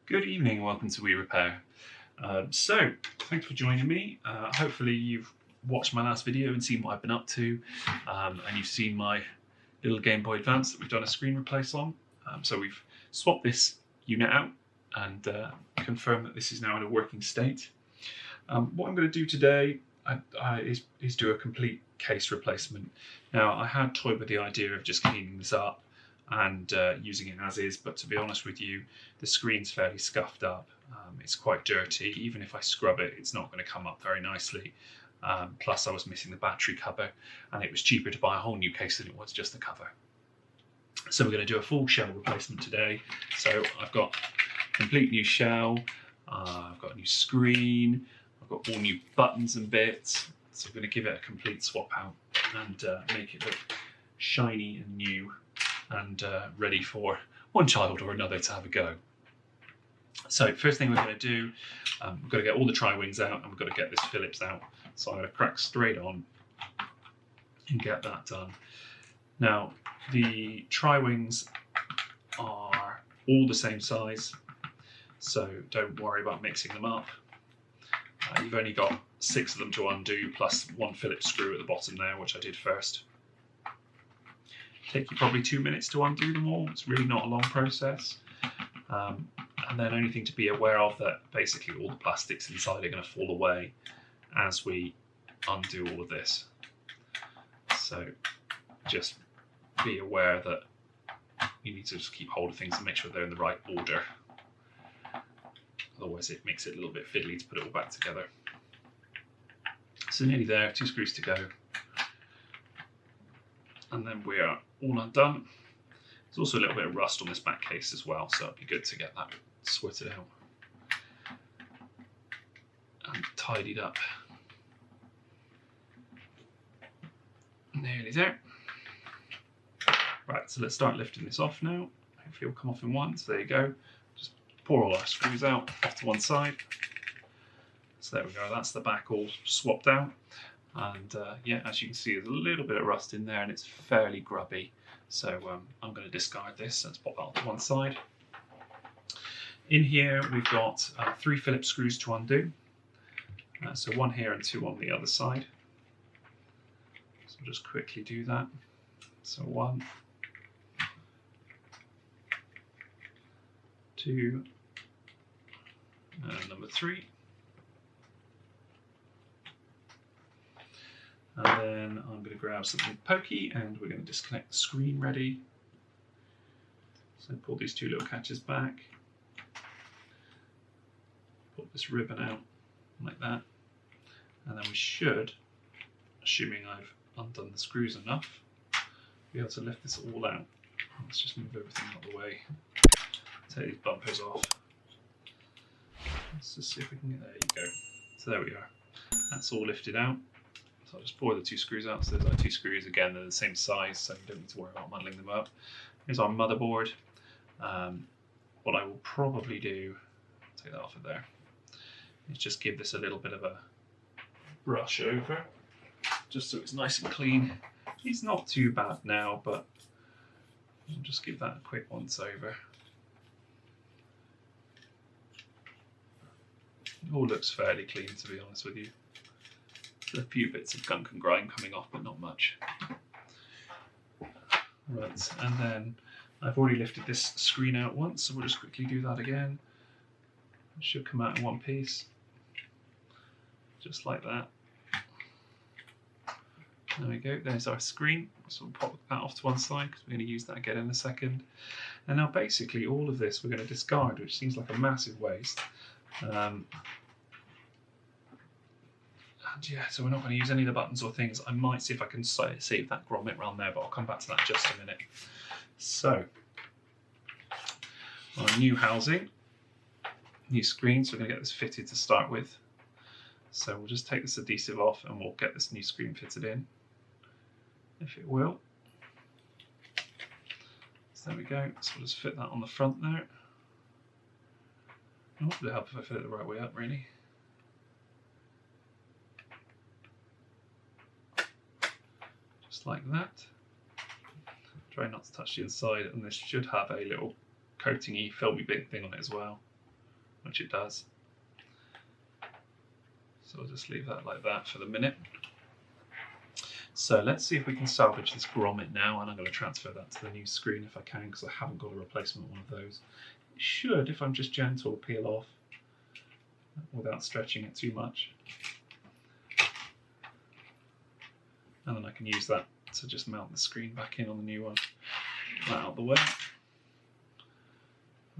Good evening, welcome to We Repair. Thanks for joining me. Hopefully you've watched my last video and seen what I've been up to, and you've seen my little Game Boy Advance that we've done a screen replace on. So we've swapped this unit out and confirmed that this is now in a working state. What I'm going to do today is do a complete case replacement. Now, I had toyed with the idea of just cleaning this up and using it as is, but to be honest with you, the screen's fairly scuffed up. It's quite dirty. Even if I scrub it, it's not going to come up very nicely. Plus I was missing the battery cover, and it was cheaper to buy a whole new case than it was just the cover. So we're going to do a full shell replacement today. So I've got a complete new shell, I've got a new screen, I've got all new buttons and bits. So we're going to give it a complete swap out and make it look shiny and new and ready for one child or another to have a go. So first thing we're going to do, we've got to get all the tri-wings out and we've got to get this Phillips out. So I'm going to crack straight on and get that done. Now the tri-wings are all the same size, so don't worry about mixing them up. You've only got 6 of them to undo, plus one Phillips screw at the bottom there, which I did first. Take you probably 2 minutes to undo them all. It's really not a long process. And then only thing to be aware of that basically all the plastics inside are going to fall away as we undo all of this. So just be aware that you need to just keep hold of things and make sure they're in the right order. Otherwise it makes it a little bit fiddly to put it all back together. So nearly there, 2 screws to go. And then we are all undone. There's also a little bit of rust on this back case as well, so it'd be good to get that sweated out and tidied up. Nearly there. Right, so let's start lifting this off now. Hopefully it'll come off in one. So there you go. Just pour all our screws out off to one side. So there we go, that's the back all swapped out. And yeah, as you can see, there's a little bit of rust in there and it's fairly grubby. So I'm going to discard this. Let's pop that on to one side. In here, we've got 3 Phillips screws to undo. So 1 here and 2 on the other side. So I'll just quickly do that. So 1, 2, and number 3. And then I'm going to grab something pokey and we're going to disconnect the screen ready. So pull these 2 little catches back. Pull this ribbon out like that. And then we should, assuming I've undone the screws enough, be able to lift this all out. Let's just move everything out of the way. Take these bumpers off. Let's just see if we can get, there you go. So there we are. That's all lifted out. So I'll just pour the 2 screws out. So there's our 2 screws again, they're the same size, so you don't need to worry about muddling them up. Here's our motherboard. What I will probably do, take that off of there, is just give this a little bit of a brush over, just so it's nice and clean. It's not too bad now, but I'll just give that a quick once over. It all looks fairly clean, to be honest with you. A few bits of gunk and grime coming off, but not much. Right, and then I've already lifted this screen out once, so we'll just quickly do that again. It should come out in one piece, just like that. There we go, there's our screen. So we'll pop that off to one side because we're going to use that again in a second. And now basically all of this we're going to discard, which seems like a massive waste. And yeah, so we're not going to use any of the buttons or things. I might see if I can save that grommet around there, but I'll come back to that in just a minute. So, our new housing, new screen, so we're going to get this fitted to start with. So we'll just take this adhesive off and we'll get this new screen fitted in, if it will. So there we go, so we'll just fit that on the front there. Oh, it'll help if I fit it the right way up, really. Just like that. Try not to touch the inside, and this should have a little coating-y, filmy big thing on it as well. which it does. So I'll just leave that like that for the minute. So let's see if we can salvage this grommet now, and I'm going to transfer that to the new screen if I can, because I haven't got a replacement one of those. It should, if I'm just gentle, peel off without stretching it too much. And then I can use that to just mount the screen back in on the new one. That out of the way.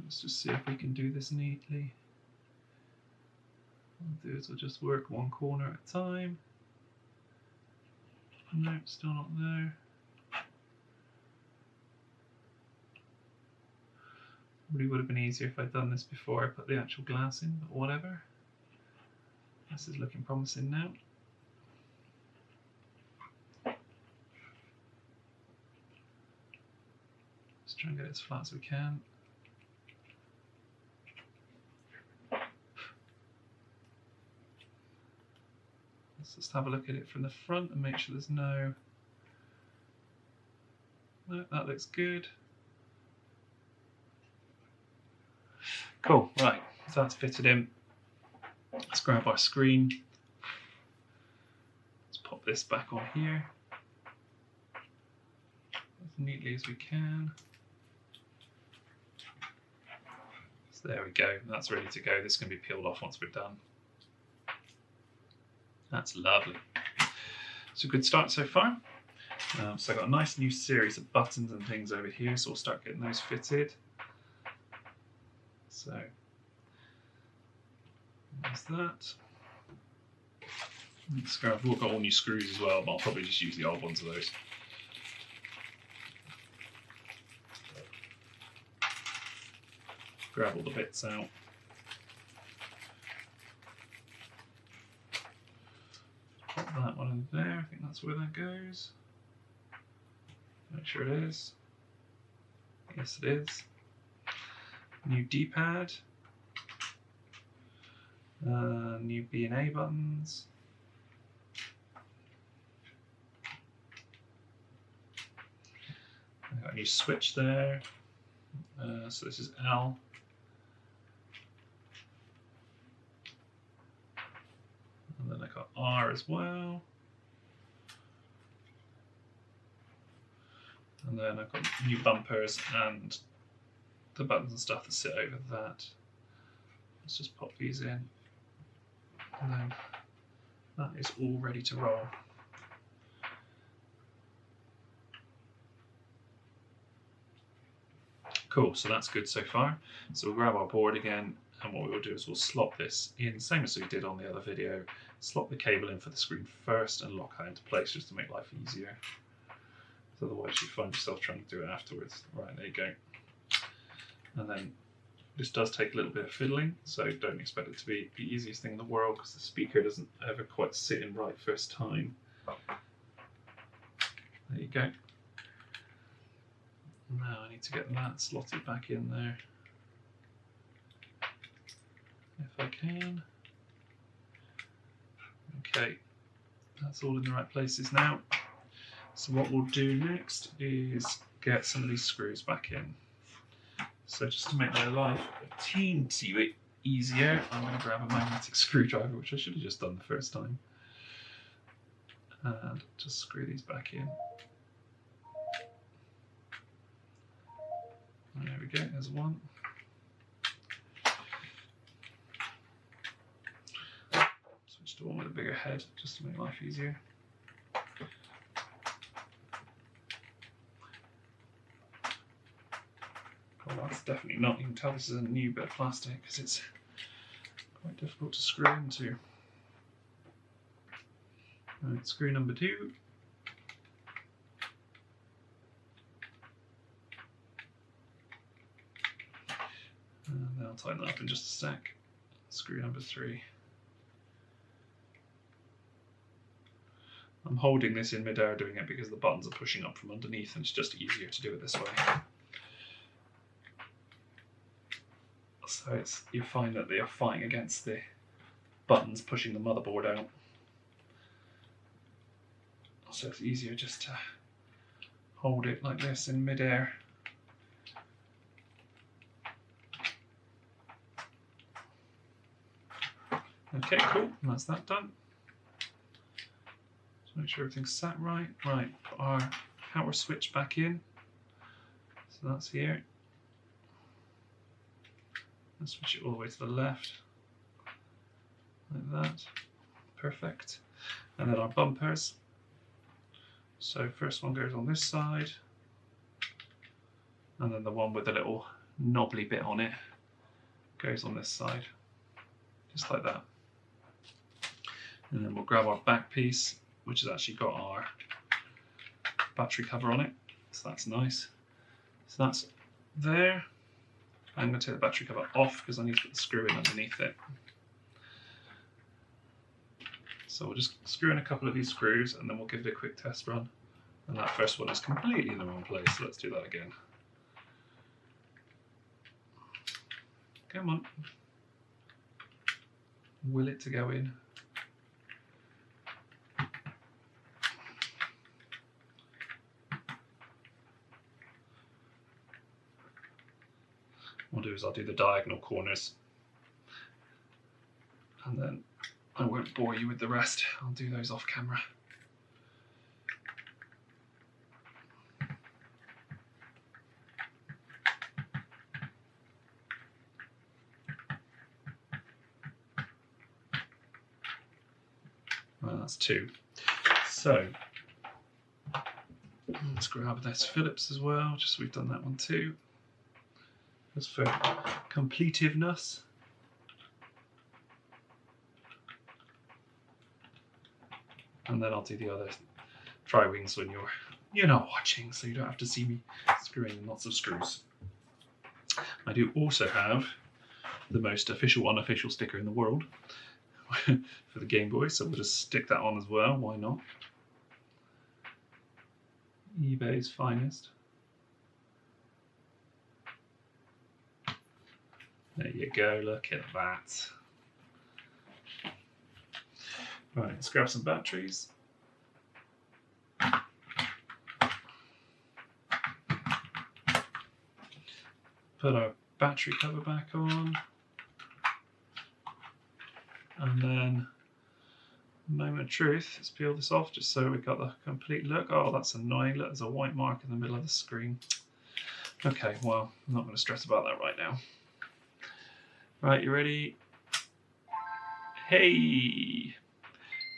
Let's just see if we can do this neatly. What I'll do is I'll just work one corner at a time. No, still not there. Probably would have been easier if I'd done this before I put the actual glass in, but whatever. This is looking promising now. Let's try and get it as flat as we can. Let's just have a look at it from the front and make sure there's no, that looks good. Cool, right, so that's fitted in. Let's grab our screen. Let's pop this back on here as neatly as we can. So there we go, that's ready to go. This is going to be peeled off once we're done. That's lovely. It's a good start so far. So I've got a nice new series of buttons and things over here, so we'll start getting those fitted. So there's that. We've got all new screws as well, but I'll probably just use the old ones of those. Grab all the bits out. Pop that one in there, I think that's where that goes. Make sure it is. Yes, it is. New D-pad. New B and A buttons. I've got a new switch there. So this is L. And then I got R as well. And then I've got new bumpers and the buttons and stuff that sit over that. Let's just pop these in. And then that is all ready to roll. Cool, so that's good so far. So we'll grab our board again, and what we'll do is we'll slot this in, same as we did on the other video. Slot the cable in for the screen first and lock that into place just to make life easier. So otherwise you find yourself trying to do it afterwards. Right, there you go. And then this does take a little bit of fiddling, so don't expect it to be the easiest thing in the world because the speaker doesn't ever quite sit in right first time. There you go. Now I need to get that slotted back in there, if I can. Okay, that's all in the right places now. So what we'll do next is get some of these screws back in. So just to make my life a teensy bit easier, I'm going to grab a magnetic screwdriver, which I should have just done the first time, and just screw these back in. And there we go, there's one. Switch to one with a bigger head, just to make life easier. Well, that's definitely not, you can tell this is a new bit of plastic because it's quite difficult to screw into. Right, screw number 2. And then I'll tighten that up in just a sec. Screw number 3. I'm holding this in mid-air doing it because the buttons are pushing up from underneath and it's just easier to do it this way. So you find that they are fighting against the buttons pushing the motherboard out. So it's easier just to hold it like this in mid-air. Okay, cool, and that's that done. Just make sure everything's sat right. Right, put our power switch back in. So that's here. Let's switch it all the way to the left, like that. Perfect. And then our bumpers. So first one goes on this side, and then the one with the little knobbly bit on it goes on this side, just like that. And then we'll grab our back piece, which has actually got our battery cover on it, so that's nice. So that's there. I'm going to take the battery cover off because I need to put the screw in underneath it. So we'll just screw in a couple of these screws and then we'll give it a quick test run. And that first one is completely in the wrong place, so let's do that again. Come on. Will it to go in? What I'll do is I'll do the diagonal corners, and then I won't bore you with the rest. I'll do those off camera. Well, that's two. So let's grab this Phillips as well, just so we've done that one too. Just for completiveness. And then I'll do the other tri-wings when you're not watching, so you don't have to see me screwing lots of screws. I do also have the most official unofficial sticker in the world for the Game Boy, so we'll just stick that on as well, why not? eBay's finest. There you go, look at that. Right, let's grab some batteries. Put our battery cover back on. And then, moment of truth, let's peel this off just so we've got the complete look. Oh, that's annoying. Look, there's a white mark in the middle of the screen. Okay, well, I'm not going to stress about that right now. Right, you ready? Hey!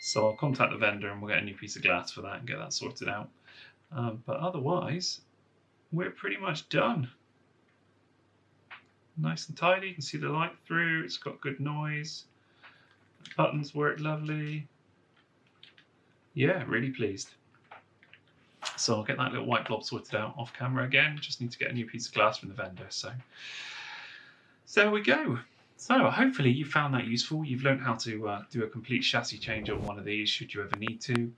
So I'll contact the vendor and we'll get a new piece of glass for that and get that sorted out. But otherwise, we're pretty much done. Nice and tidy, you can see the light through, it's got good noise. The buttons work lovely. Yeah, really pleased. So I'll get that little white blob sorted out off camera again. Just need to get a new piece of glass from the vendor. So there we go. So hopefully you found that useful. You've learned how to do a complete chassis change on one of these should you ever need to.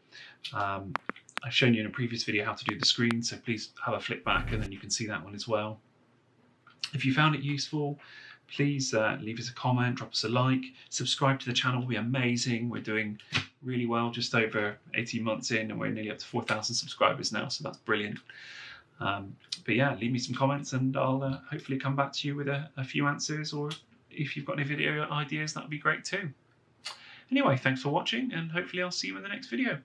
I've shown you in a previous video how to do the screen, so please have a flick back and then you can see that one as well. If you found it useful, please leave us a comment, drop us a like, subscribe to the channel, will be amazing. We're doing really well, just over 18 months in, and we're nearly up to 4,000 subscribers now, so that's brilliant. But yeah, leave me some comments and I'll hopefully come back to you with a few answers, or if you've got any video ideas, that would be great too. Anyway, thanks for watching, and hopefully I'll see you in the next video.